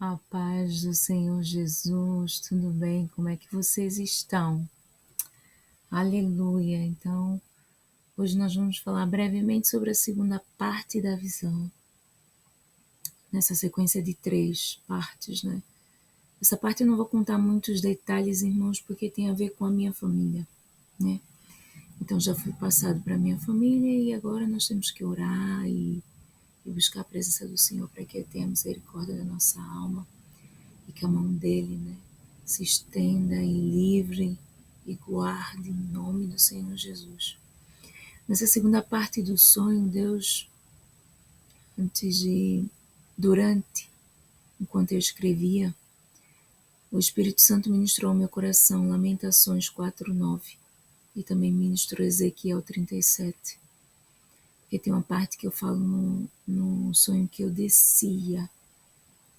A paz do Senhor Jesus, tudo bem? Como é que vocês estão? Aleluia! Então, hoje nós vamos falar brevemente sobre a segunda parte da visão, nessa sequência de 3 partes, né? Essa parte eu não vou contar muitos detalhes, irmãos, porque tem a ver com a minha família, né? Então, já foi passado para a minha família e agora nós temos que orar e buscar a presença do Senhor para que Ele tenha misericórdia da nossa alma e que a mão dele, né, se estenda e livre e guarde em nome do Senhor Jesus. Nessa segunda parte do sonho, Deus, durante, enquanto eu escrevia, o Espírito Santo ministrou ao meu coração Lamentações 4:9 e também ministrou Ezequiel 37, porque tem uma parte que eu falo no sonho que eu descia,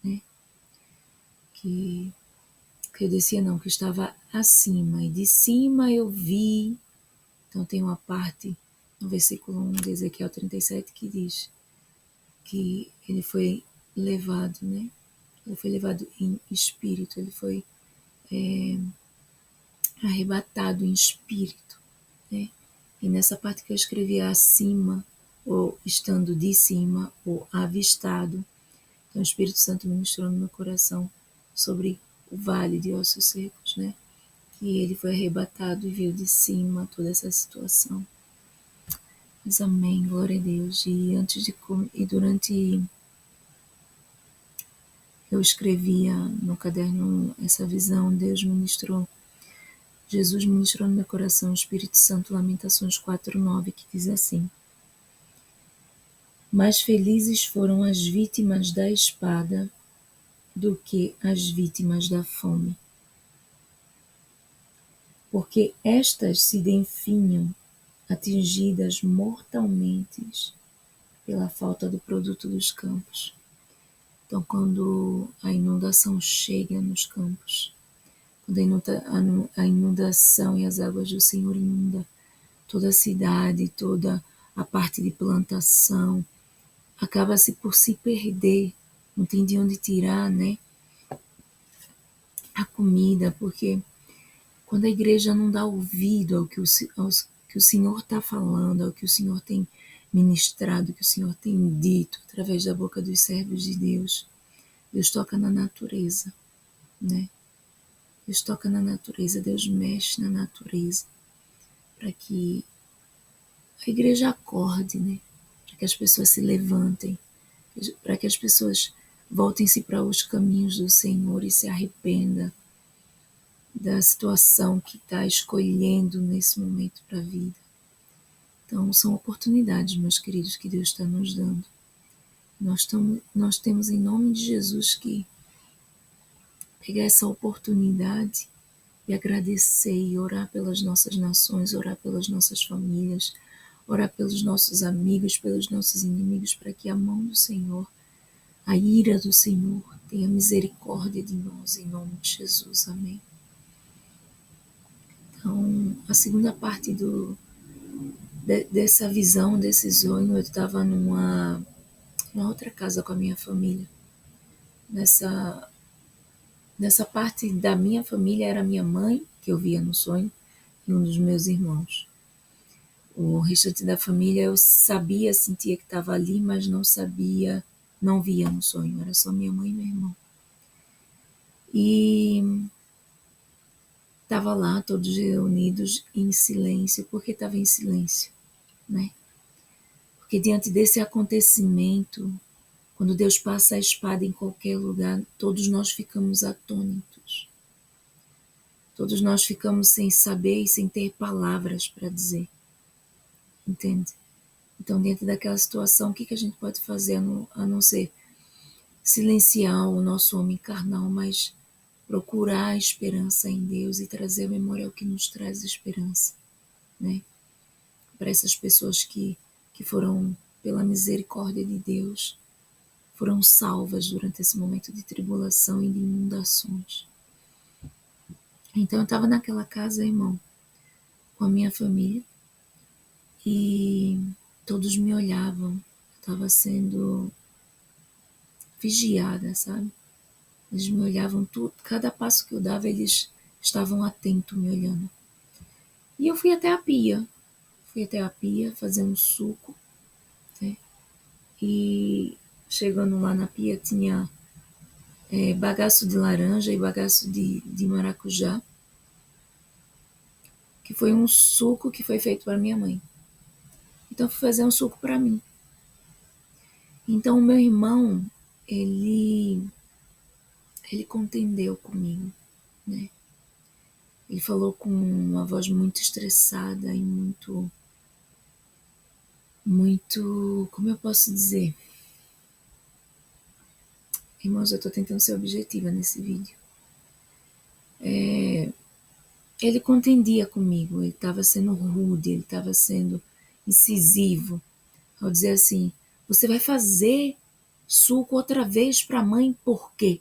né, que eu descia não, que eu estava acima, e de cima eu vi. Então tem uma parte no versículo 1 de Ezequiel 37 que diz que ele foi levado, né? Ele foi levado em espírito, ele foi arrebatado em espírito, né? E nessa parte que eu escrevi acima, ou estando de cima, ou avistado, então o Espírito Santo ministrou no meu coração sobre o vale de ossos secos, né? Que ele foi arrebatado e viu de cima toda essa situação. Mas amém, glória a Deus. E durante eu escrevia no caderno essa visão, Jesus ministrou no meu coração, o Espírito Santo, Lamentações 4:9, que diz assim: mais felizes foram as vítimas da espada do que as vítimas da fome, porque estas se definham atingidas mortalmente pela falta do produto dos campos. Então, quando a inundação chega nos campos, quando a inundação e as águas do Senhor inunda toda a cidade, toda a parte de plantação, acaba-se por se perder, não tem de onde tirar, né, a comida, porque quando a igreja não dá ouvido que o Senhor está falando, ao que o Senhor tem ministrado, que o Senhor tem dito através da boca dos servos de Deus, Deus toca na natureza, né? Deus toca na natureza, Deus mexe na natureza, para que a igreja acorde, né? Para que as pessoas se levantem, para que as pessoas voltem-se para os caminhos do Senhor e se arrependam da situação que está escolhendo nesse momento para a vida. Então, são oportunidades, meus queridos, que Deus está nos dando. Nós temos, em nome de Jesus, que pegar essa oportunidade e agradecer e orar pelas nossas nações, orar pelas nossas famílias, orar pelos nossos amigos, pelos nossos inimigos, para que a mão do Senhor, a ira do Senhor, tenha misericórdia de nós, em nome de Jesus. Amém. Então, a segunda parte dessa visão, desse sonho, eu estava numa outra casa com a minha família. Nessa parte da minha família era minha mãe, que eu via no sonho, e um dos meus irmãos. O restante da família eu sabia, sentia que estava ali, mas não sabia, não via no sonho, era só minha mãe e meu irmão. E estava lá todos reunidos em silêncio. Por que estava em silêncio, né? Porque diante desse acontecimento, quando Deus passa a espada em qualquer lugar, todos nós ficamos atônitos. Todos nós ficamos sem saber e sem ter palavras para dizer. Entende? Então, dentro daquela situação, o que a gente pode fazer a não ser silenciar o nosso homem carnal, mas procurar a esperança em Deus e trazer a memória ao que nos traz esperança, né? Para essas pessoas que foram, pela misericórdia de Deus, foram salvas durante esse momento de tribulação e de inundações. Então eu estava naquela casa, irmão, com a minha família, e todos me olhavam. Eu estava sendo vigiada, sabe? Eles me olhavam tudo, cada passo que eu dava, eles estavam atentos me olhando. E eu fui até a pia fazer um suco, né? E chegando lá na pia tinha bagaço de laranja e bagaço de maracujá, que foi um suco que foi feito para minha mãe. Então eu fui fazer um suco para mim. Então o meu irmão, ele contendeu comigo, né? Ele falou com uma voz muito estressada e muito, como eu posso dizer? Irmãos, eu estou tentando ser objetiva nesse vídeo. Ele contendia comigo, ele estava sendo rude, ele estava sendo incisivo, ao dizer assim: você vai fazer suco outra vez para a mãe, por quê?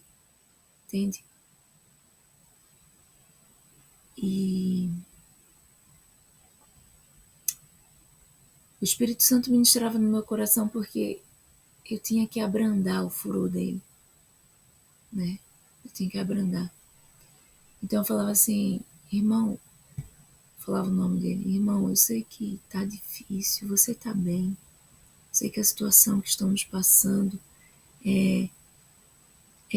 Entende? E o Espírito Santo ministrava no meu coração porque eu tinha que abrandar o furor dele, né? Eu tinha que abrandar. Então eu falava assim: irmão, falava o nome dele, irmão, eu sei que tá difícil, você tá bem, sei que a situação que estamos passando é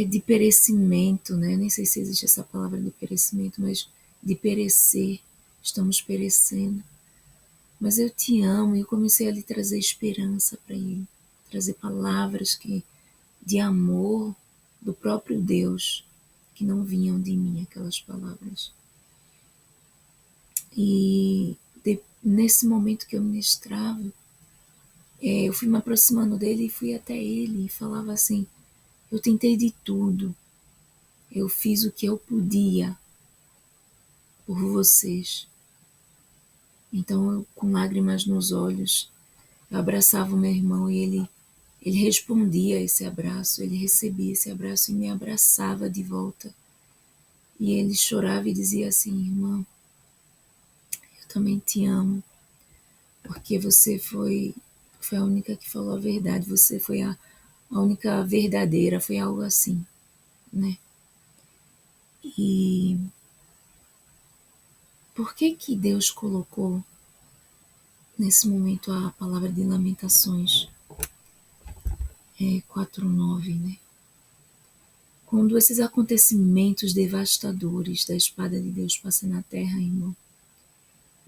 de perecimento, né? Nem sei se existe essa palavra de perecimento, mas de perecer, estamos perecendo. Mas eu te amo, e eu comecei a lhe trazer esperança para ele, trazer palavras de amor do próprio Deus, que não vinham de mim, aquelas palavras. E nesse momento que eu ministrava, eu fui me aproximando dele e fui até ele e falava assim: eu tentei de tudo, eu fiz o que eu podia por vocês. Então, eu, com lágrimas nos olhos, eu abraçava o meu irmão e ele respondia a esse abraço, ele recebia esse abraço e me abraçava de volta. E ele chorava e dizia assim: irmã, eu também te amo, porque você foi a única que falou a verdade, você foi a única verdadeira, foi algo assim, né? E por que Deus colocou nesse momento a palavra de Lamentações 4:9, né? Quando esses acontecimentos devastadores da espada de Deus passam na terra, irmão,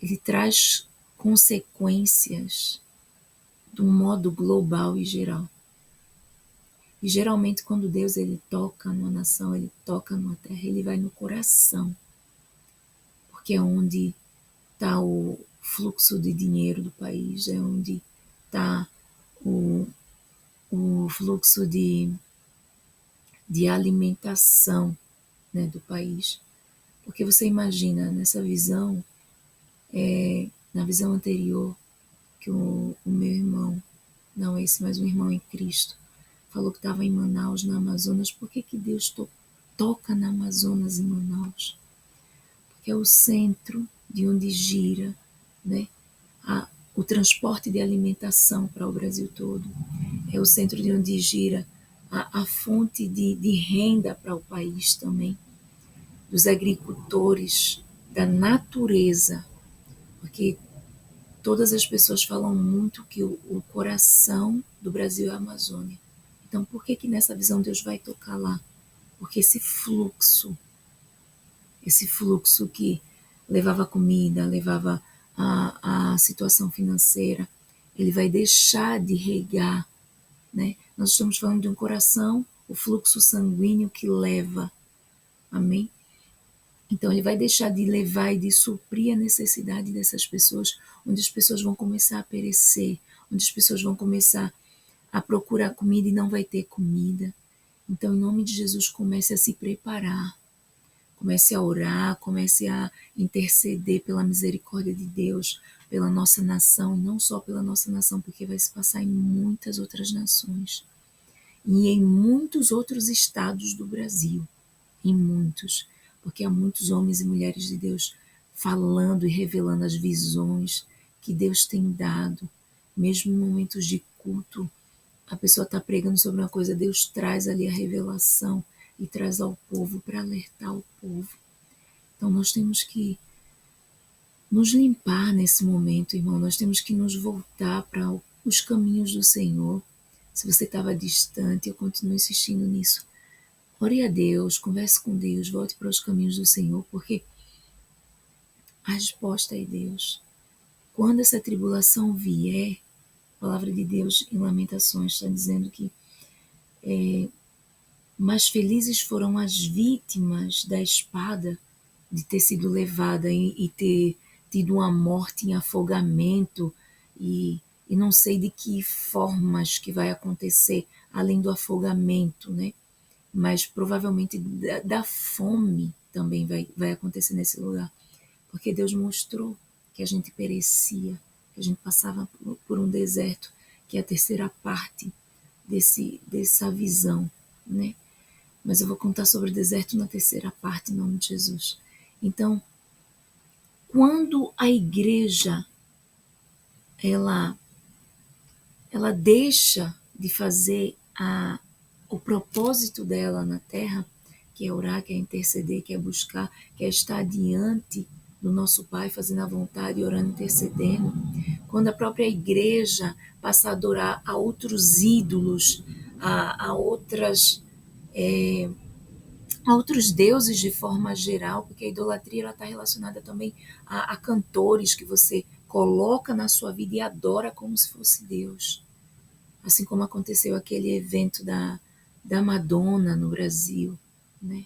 ele traz consequências de um modo global e geral. E geralmente quando Deus ele toca numa nação, ele toca numa terra, ele vai no coração, porque é onde está o fluxo de dinheiro do país, é onde está o, o fluxo de alimentação, né, do país. Porque você imagina, nessa visão, na visão anterior, que o meu irmão, não esse, mas um irmão em Cristo, falou que estava em Manaus, na Amazonas. Por que Deus toca na Amazonas, em Manaus? Porque é o centro de onde gira, né, o transporte de alimentação para o Brasil todo. É o centro de onde gira a fonte de renda para o país também, dos agricultores, da natureza, porque todas as pessoas falam muito que o coração do Brasil é a Amazônia. Então, por que nessa visão Deus vai tocar lá? Porque esse fluxo que levava comida, levava a situação financeira, ele vai deixar de regar, né? Nós estamos falando de um coração, o fluxo sanguíneo que leva, amém? Então ele vai deixar de levar e de suprir a necessidade dessas pessoas, onde as pessoas vão começar a perecer, onde as pessoas vão começar a procurar comida e não vai ter comida. Então, em nome de Jesus, comece a se preparar, comece a orar, comece a interceder pela misericórdia de Deus, pela nossa nação, e não só pela nossa nação, porque vai se passar em muitas outras nações e em muitos outros estados do Brasil, em muitos, porque há muitos homens e mulheres de Deus falando e revelando as visões que Deus tem dado, mesmo em momentos de culto. A pessoa está pregando sobre uma coisa, Deus traz ali a revelação e traz ao povo para alertar o povo. Então nós temos que nos limpar nesse momento, irmão. Nós temos que nos voltar para os caminhos do Senhor. Se você estava distante, eu continuo insistindo nisso. Ore a Deus, converse com Deus, volte para os caminhos do Senhor, porque a resposta é Deus. Quando essa tribulação vier, a palavra de Deus em Lamentações está dizendo que mais felizes foram as vítimas da espada de ter sido levada e ter tido uma morte em afogamento e não sei de que formas que vai acontecer além do afogamento, né? Mas provavelmente da fome também vai acontecer nesse lugar, porque Deus mostrou que a gente perecia, que a gente passava por um deserto, que é a terceira parte dessa visão, né? Mas eu vou contar sobre o deserto na terceira parte, em nome de Jesus. Então, quando a igreja ela deixa de fazer o propósito dela na terra, que é orar, que é interceder, que é buscar, que é estar diante do nosso Pai, fazendo a vontade, orando, intercedendo, quando a própria igreja passa a adorar a outros ídolos, a outras a outros deuses de forma geral, porque a idolatria está relacionada também a cantores que você coloca na sua vida e adora como se fosse Deus. Assim como aconteceu aquele evento da Madonna no Brasil, né?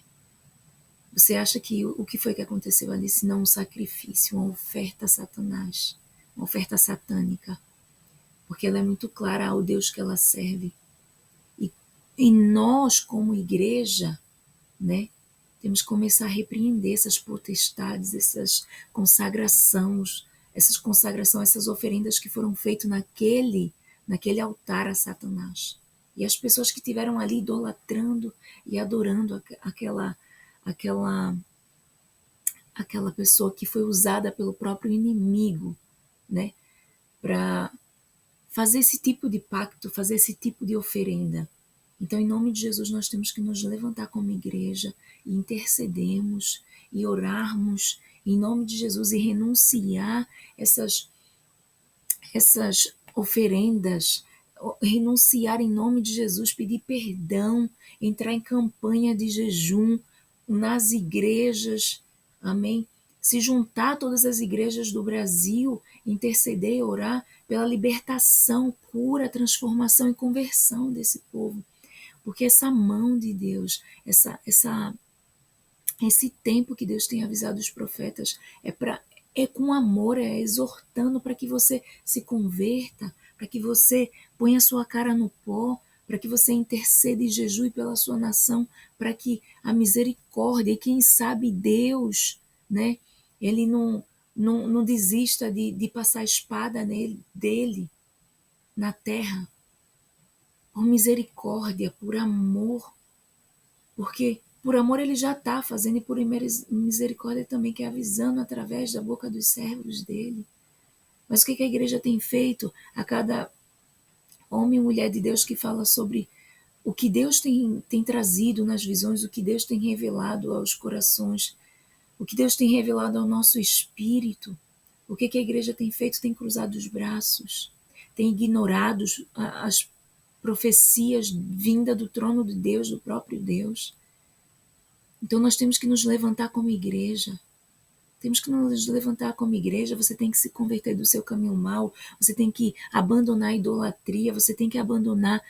Você acha que o que foi que aconteceu ali, se não um sacrifício, uma oferta a Satanás, uma oferta satânica? Porque ela é muito clara ao Deus que ela serve. E nós, como igreja, né, temos que começar a repreender essas potestades, essas oferendas que foram feitas naquele altar a Satanás. E as pessoas que estiveram ali idolatrando e adorando aquela pessoa que foi usada pelo próprio inimigo, né, para fazer esse tipo de pacto, fazer esse tipo de oferenda. Então, em nome de Jesus, nós temos que nos levantar como igreja e intercedermos e orarmos em nome de Jesus e renunciar essas oferendas, renunciar em nome de Jesus, pedir perdão, entrar em campanha de jejum nas igrejas, amém? Se juntar a todas as igrejas do Brasil, interceder e orar pela libertação, cura, transformação e conversão desse povo. Porque essa mão de Deus, esse tempo que Deus tem avisado os profetas, é com amor, é exortando para que você se converta, para que você ponha a sua cara no pó, para que você interceda e jejue pela sua nação, para que a misericórdia e quem sabe Deus, né, ele não desista de passar a espada dele na terra, por misericórdia, por amor, porque por amor ele já está fazendo e por misericórdia também, que é avisando através da boca dos servos dele. Mas o que a igreja tem feito? A cada homem e mulher de Deus que fala sobre o que Deus tem trazido nas visões, o que Deus tem revelado aos corações, o que Deus tem revelado ao nosso espírito, o que a igreja tem feito? Tem cruzado os braços, tem ignorado as profecias vindas do trono de Deus, do próprio Deus. Então nós temos que nos levantar como igreja. Temos que nos levantar como igreja. Você tem que se converter do seu caminho mau. Você tem que abandonar a idolatria. Você tem que abandonar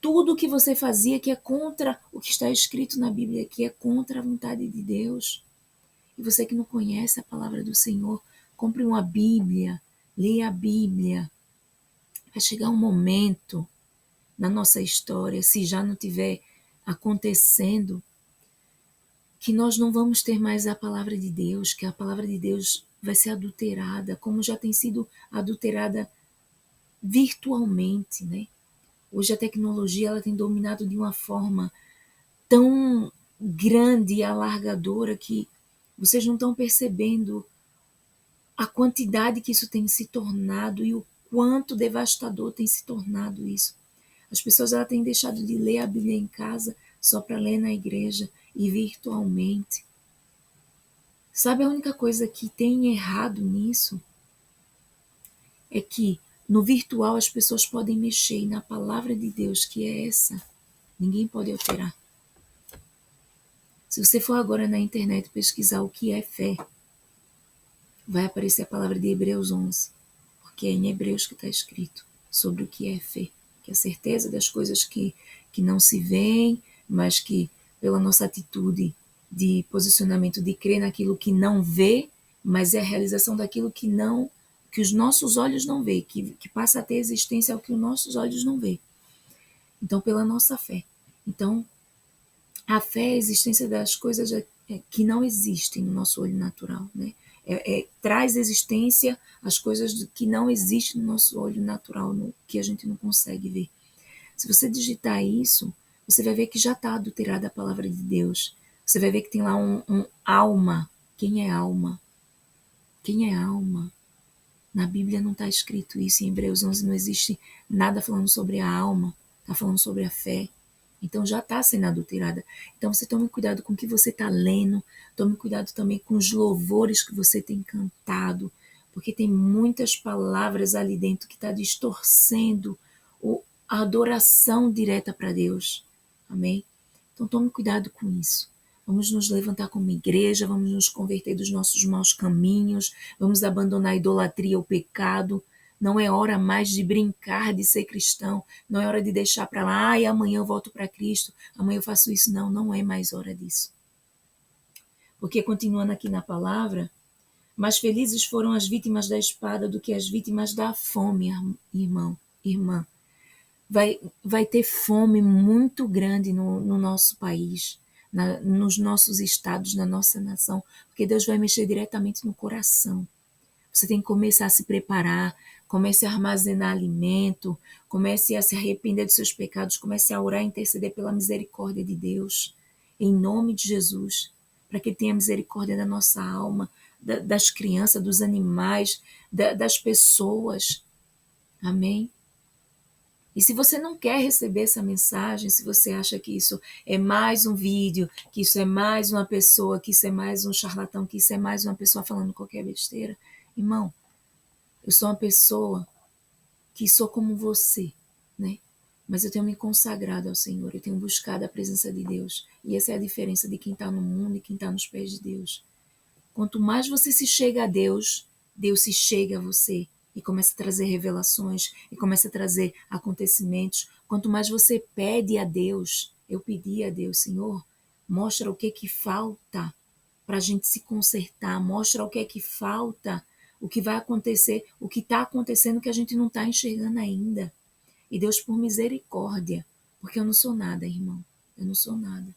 tudo o que você fazia que é contra o que está escrito na Bíblia, que é contra a vontade de Deus. E você que não conhece a palavra do Senhor, compre uma Bíblia, leia a Bíblia. Vai chegar um momento na nossa história, se já não estiver acontecendo, que nós não vamos ter mais a palavra de Deus, que a palavra de Deus vai ser adulterada, como já tem sido adulterada virtualmente, né? Hoje a tecnologia ela tem dominado de uma forma tão grande e alargadora que vocês não estão percebendo a quantidade que isso tem se tornado e o quanto devastador tem se tornado isso. As pessoas ela têm deixado de ler a Bíblia em casa só para ler na igreja e virtualmente. Sabe a única coisa que tem errado nisso? É que no virtual as pessoas podem mexer e na palavra de Deus, que é essa, ninguém pode alterar. Se você for agora na internet pesquisar o que é fé, vai aparecer a palavra de Hebreus 11, porque é em Hebreus que está escrito sobre o que é fé, que é a certeza das coisas que não se veem, mas que pela nossa atitude de posicionamento de crer naquilo que não vê, mas é a realização daquilo que os nossos olhos não vê, que passa a ter existência ao que os nossos olhos não vê. Então, pela nossa fé. Então, a fé é a existência das coisas que não existem no nosso olho natural, né? Traz existência às coisas que não existem no nosso olho natural, que a gente não consegue ver. Se você digitar isso, você vai ver que já está adulterada a palavra de Deus. Você vai ver que tem lá um alma. Quem é alma? Quem é alma? Na Bíblia não está escrito isso. Em Hebreus 11 não existe nada falando sobre a alma. Está falando sobre a fé. Então já está sendo adulterada. Então você tome cuidado com o que você está lendo, tome cuidado também com os louvores que você tem cantado, porque tem muitas palavras ali dentro que está distorcendo a adoração direta para Deus. Amém? Então tome cuidado com isso. Vamos nos levantar como igreja, vamos nos converter dos nossos maus caminhos, vamos abandonar a idolatria, o pecado. Não é hora mais de brincar de ser cristão, não é hora de deixar para lá, amanhã eu volto para Cristo, amanhã eu faço isso. Não, não é mais hora disso. Porque continuando aqui na palavra, mais felizes foram as vítimas da espada do que as vítimas da fome, irmã. Vai ter fome muito grande no nosso país, nos nossos estados, na nossa nação, porque Deus vai mexer diretamente no coração. Você tem que começar a se preparar, comece a armazenar alimento, comece a se arrepender dos seus pecados, comece a orar e interceder pela misericórdia de Deus, em nome de Jesus, para que Ele tenha misericórdia da nossa alma, das crianças, dos animais, das pessoas. Amém? E se você não quer receber essa mensagem, se você acha que isso é mais um vídeo, que isso é mais uma pessoa, que isso é mais um charlatão, que isso é mais uma pessoa falando qualquer besteira, irmão, eu sou uma pessoa que sou como você, né? Mas eu tenho me consagrado ao Senhor, eu tenho buscado a presença de Deus. E essa é a diferença de quem está no mundo e quem está nos pés de Deus. Quanto mais você se chega a Deus, Deus se chega a você e começa a trazer revelações e começa a trazer acontecimentos. Quanto mais você pede a Deus, eu pedi a Deus, Senhor, mostra o que falta para a gente se consertar, mostra o que falta, o que vai acontecer, o que está acontecendo que a gente não está enxergando ainda. E Deus, por misericórdia, porque eu não sou nada, irmão, eu não sou nada.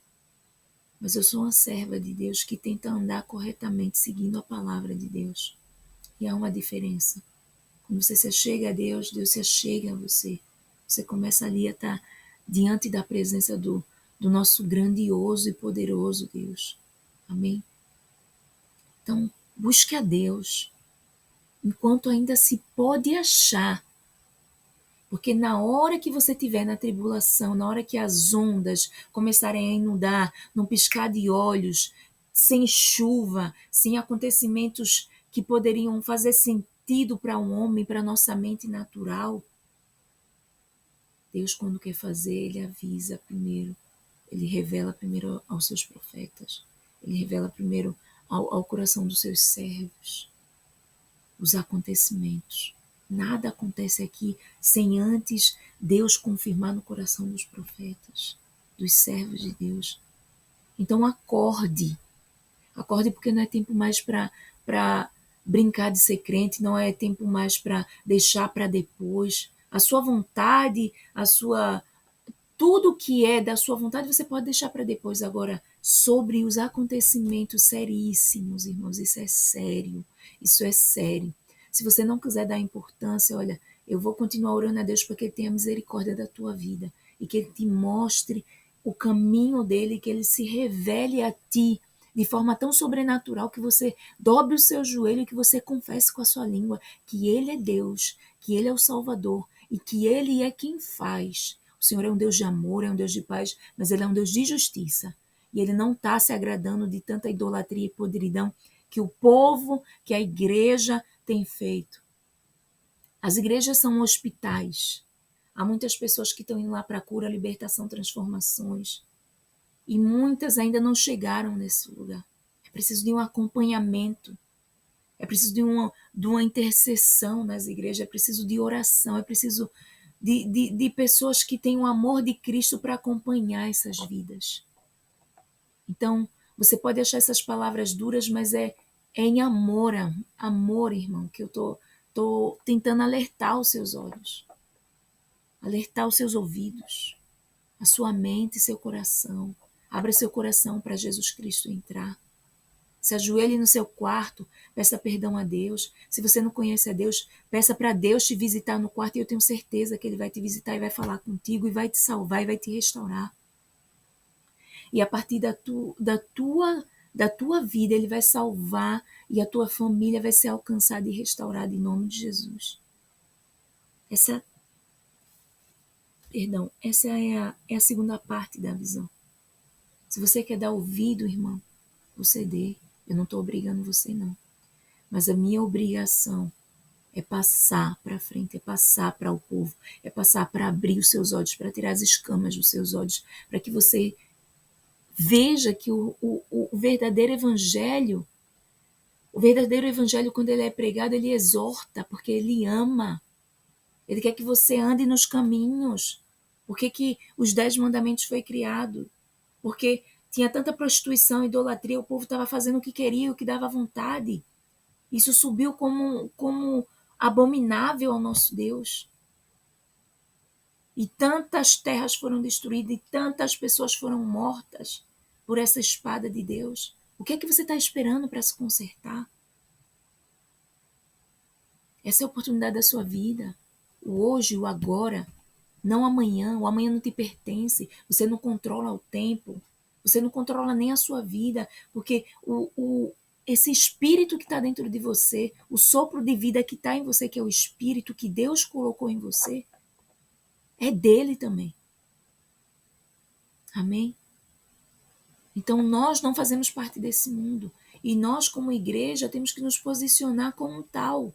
Mas eu sou uma serva de Deus que tenta andar corretamente, seguindo a palavra de Deus. E há uma diferença. Quando você se achega a Deus, Deus se achega a você. Você começa ali a estar diante da presença do nosso grandioso e poderoso Deus. Amém? Então, busque a Deus enquanto ainda se pode achar. Porque na hora que você estiver na tribulação, na hora que as ondas começarem a inundar, num piscar de olhos, sem chuva, sem acontecimentos que poderiam fazer sentido para um homem, para nossa mente natural, Deus, quando quer fazer, Ele avisa primeiro. Ele revela primeiro aos seus profetas. Ele revela primeiro ao coração dos seus servos os acontecimentos. Nada acontece aqui sem antes Deus confirmar no coração dos profetas, dos servos de Deus. Então acorde. Acorde, porque não é tempo mais para brincar de ser crente, não é tempo mais para deixar para depois. A sua vontade, tudo que é da sua vontade você pode deixar para depois. Agora, sobre os acontecimentos seríssimos, irmãos, isso é sério. Isso é sério. Se você não quiser dar importância, olha, eu vou continuar orando a Deus para que Ele tenha misericórdia da tua vida e que Ele te mostre o caminho dele, que Ele se revele a ti de forma tão sobrenatural que você dobre o seu joelho e que você confesse com a sua língua que Ele é Deus, que Ele é o Salvador e que Ele é quem faz O Senhor é um Deus de amor, é um Deus de paz, mas Ele é um Deus de justiça. E Ele não está se agradando de tanta idolatria e podridão que o povo, que a igreja tem feito. As igrejas são hospitais. Há muitas pessoas que estão indo lá para cura, libertação, transformações. E muitas ainda não chegaram nesse lugar. É preciso de um acompanhamento. É preciso de uma intercessão nas igrejas. É preciso de oração. É preciso de pessoas que têm o amor de Cristo para acompanhar essas vidas. Então, você pode achar essas palavras duras, mas é em amor, amor, irmão, que eu tô tentando alertar os seus olhos, alertar os seus ouvidos, a sua mente e seu coração. Abra seu coração para Jesus Cristo entrar. Se ajoelhe no seu quarto, peça perdão a Deus. Se você não conhece a Deus, peça para Deus te visitar no quarto, e eu tenho certeza que Ele vai te visitar e vai falar contigo e vai te salvar e vai te restaurar. E a partir da tua vida, Ele vai salvar e a tua família vai ser alcançada e restaurada em nome de Jesus. Essa é a segunda parte da visão. Se você quer dar ouvido, irmão, você dê. Eu não estou obrigando você, não. Mas a minha obrigação é passar para frente, é passar para o povo, é passar para abrir os seus olhos, para tirar as escamas dos seus olhos, para que você veja que o verdadeiro evangelho, quando ele é pregado, ele exorta, porque ele ama. Ele quer que você ande nos caminhos. Por que os 10 mandamentos foi criado? Porque tinha tanta prostituição, idolatria, o povo estava fazendo o que queria, o que dava vontade. Isso subiu como abominável ao nosso Deus. E tantas terras foram destruídas e tantas pessoas foram mortas por essa espada de Deus. O que é que você está esperando para se consertar? Essa é a oportunidade da sua vida. O hoje, o agora. Não amanhã. O amanhã não te pertence. Você não controla o tempo. Você não controla nem a sua vida. Porque esse espírito que está dentro de você, o sopro de vida que está em você, que é o espírito que Deus colocou em você, é dele também. Amém? Então nós não fazemos parte desse mundo. E nós, como igreja, temos que nos posicionar como tal.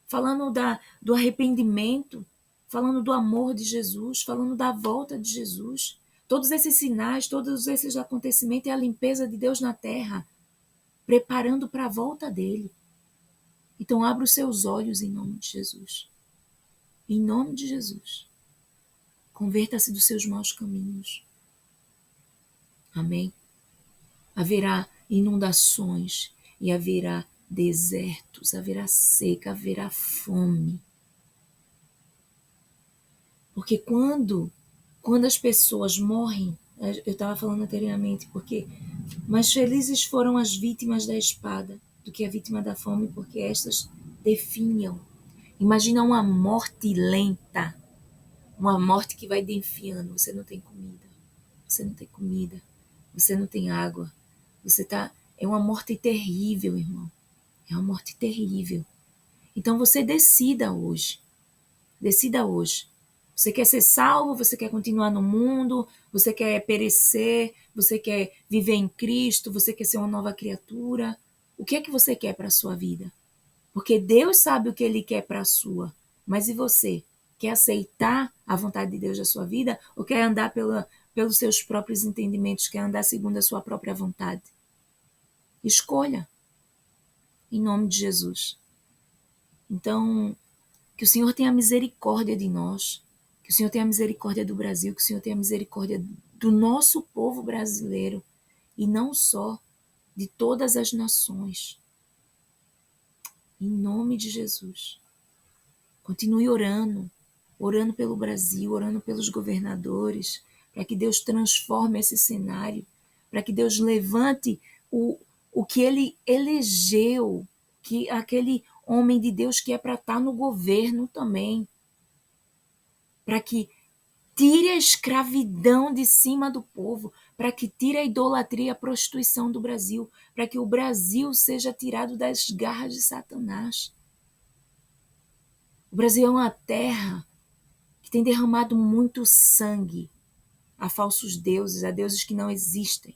Falando do arrependimento, falando do amor de Jesus, falando da volta de Jesus. Todos esses sinais, todos esses acontecimentos é a limpeza de Deus na terra, preparando para a volta dele. Então abra os seus olhos em nome de Jesus. Em nome de Jesus. Converta-se dos seus maus caminhos. Amém? Haverá inundações e haverá desertos, haverá seca, haverá fome. Porque quando as pessoas morrem, eu estava falando anteriormente, porque mais felizes foram as vítimas da espada do que a vítima da fome, porque estas definham. Imagina uma morte lenta, uma morte que vai definhando. Você não tem comida, você não tem comida, você não tem água, é uma morte terrível, irmão. É uma morte terrível. Então você decida hoje. Decida hoje. Você quer ser salvo? Você quer continuar no mundo? Você quer perecer? Você quer viver em Cristo? Você quer ser uma nova criatura? O que é que você quer para a sua vida? Porque Deus sabe o que Ele quer para a sua. Mas e você? Quer aceitar a vontade de Deus da sua vida? Ou quer andar pelos seus próprios entendimentos? Quer andar segundo a sua própria vontade? Escolha. Em nome de Jesus. Então, que o Senhor tenha misericórdia de nós, que o Senhor tenha misericórdia do Brasil, que o Senhor tenha misericórdia do nosso povo brasileiro, e não só, de todas as nações. Em nome de Jesus. Continue orando pelo Brasil, orando pelos governadores, para que Deus transforme esse cenário, para que Deus levante o que Ele elegeu, que aquele homem de Deus que é para estar no governo também, para que tire a escravidão de cima do povo, para que tire a idolatria e a prostituição do Brasil, para que o Brasil seja tirado das garras de Satanás. O Brasil é uma terra que tem derramado muito sangue a falsos deuses, a deuses que não existem.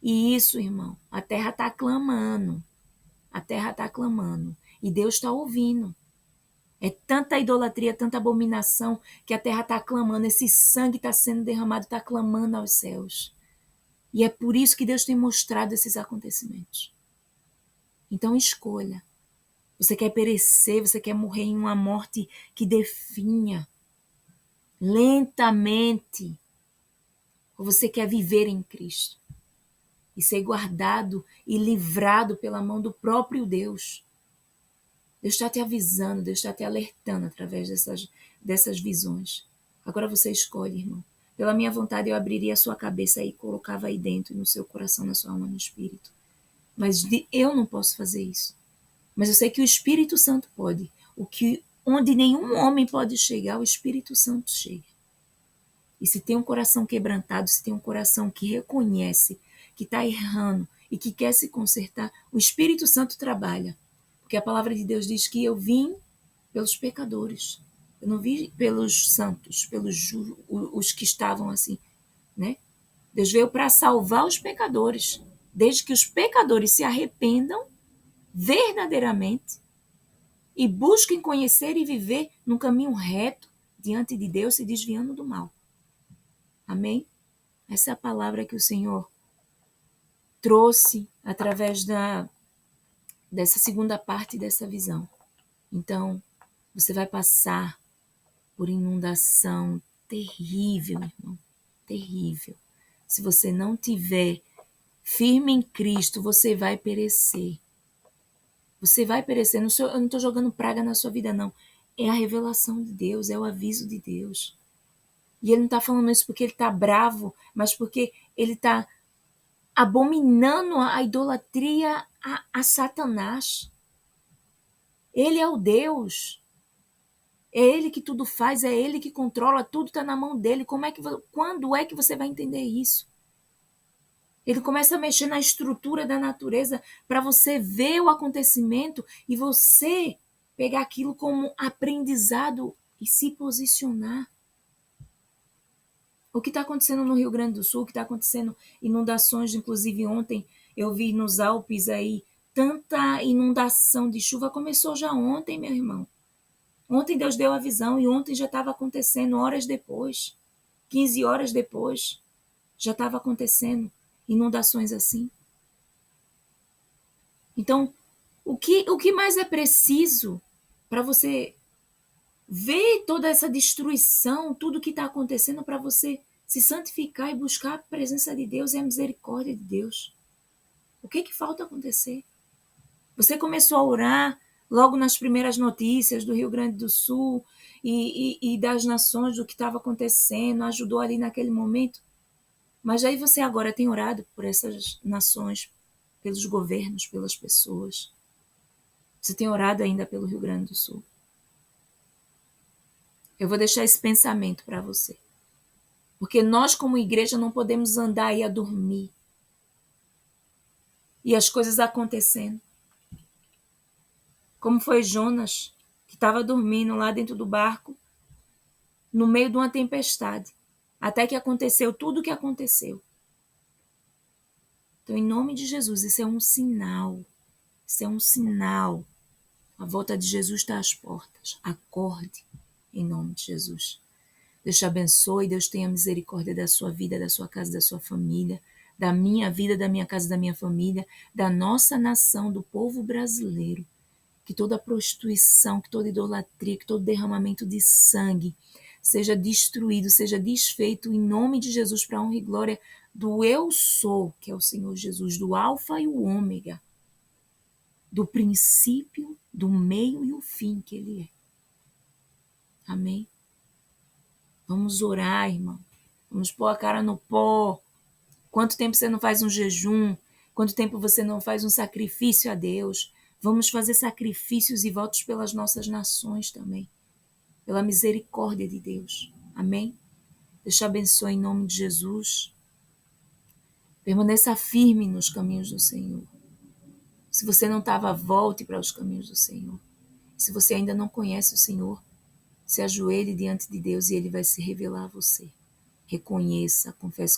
E isso, irmão, a terra está clamando. A terra está clamando. E Deus está ouvindo. É tanta idolatria, tanta abominação, que a terra está clamando. Esse sangue está sendo derramado, está clamando aos céus. E é por isso que Deus tem mostrado esses acontecimentos. Então escolha. Você quer perecer, você quer morrer em uma morte que definha lentamente, ou você quer viver em Cristo e ser guardado e livrado pela mão do próprio Deus. Deus está te avisando, Deus está te alertando através dessas visões. Agora você escolhe, irmão. Pela minha vontade, eu abriria a sua cabeça e colocava aí dentro, no seu coração, na sua alma, no espírito. Mas eu não posso fazer isso. Mas eu sei que o Espírito Santo pode. Onde nenhum homem pode chegar, o Espírito Santo chega. E se tem um coração quebrantado, se tem um coração que reconhece que está errando e que quer se consertar, o Espírito Santo trabalha. Porque a palavra de Deus diz que eu vim pelos pecadores. Eu não vim pelos santos, pelos os que estavam assim, né? Deus veio para salvar os pecadores, desde que os pecadores se arrependam verdadeiramente e busquem conhecer e viver num caminho reto diante de Deus, se desviando do mal. Amém? Essa é a palavra que o Senhor trouxe através dessa segunda parte dessa visão. Então, você vai passar por inundação terrível, irmão, terrível. Se você não tiver firme em Cristo, você vai perecer. Você vai perecer. Eu não estou jogando praga na sua vida, não. É a revelação de Deus, é o aviso de Deus. E ele não está falando isso porque ele está bravo, mas porque ele está abominando a idolatria a Satanás. Ele é o Deus. É ele que tudo faz, é ele que controla, tudo está na mão dele. Quando é que você vai entender isso? Ele começa a mexer na estrutura da natureza para você ver o acontecimento e você pegar aquilo como aprendizado e se posicionar. O que está acontecendo no Rio Grande do Sul, o que está acontecendo, inundações, inclusive ontem eu vi nos Alpes aí, tanta inundação de chuva, começou já ontem, meu irmão. Ontem Deus deu a visão e ontem já estava acontecendo, horas depois, 15 horas depois, já estava acontecendo inundações assim. Então, o que mais é preciso para você ver toda essa destruição, tudo que está acontecendo, para você se santificar e buscar a presença de Deus e a misericórdia de Deus? O que falta acontecer? Você começou a orar logo nas primeiras notícias do Rio Grande do Sul e das nações, do que estava acontecendo, ajudou ali naquele momento. Mas aí você agora tem orado por essas nações, pelos governos, pelas pessoas. Você tem orado ainda pelo Rio Grande do Sul. Eu vou deixar esse pensamento para você. Porque nós, como igreja, não podemos andar aí a dormir. E as coisas acontecendo. Como foi Jonas, que estava dormindo lá dentro do barco, no meio de uma tempestade. Até que aconteceu tudo o que aconteceu. Então, em nome de Jesus, isso é um sinal. Isso é um sinal. A volta de Jesus está às portas. Acorde, em nome de Jesus. Deus te abençoe, Deus tenha misericórdia da sua vida, da sua casa, da sua família, da minha vida, da minha casa, da minha família, da nossa nação, do povo brasileiro. Que toda prostituição, que toda idolatria, que todo derramamento de sangue seja destruído, seja desfeito em nome de Jesus, para a honra e glória do Eu Sou, que é o Senhor Jesus, do Alfa e o Ômega, do princípio, do meio e o fim que Ele é. Amém? Vamos orar, irmão. Vamos pôr a cara no pó. Quanto tempo você não faz um jejum? Quanto tempo você não faz um sacrifício a Deus? Vamos fazer sacrifícios e votos pelas nossas nações também. Pela misericórdia de Deus. Amém? Deus te abençoe em nome de Jesus. Permaneça firme nos caminhos do Senhor. Se você não estava, volte para os caminhos do Senhor. Se você ainda não conhece o Senhor, Se ajoelhe diante de Deus e Ele vai se revelar a você. Reconheça, confesse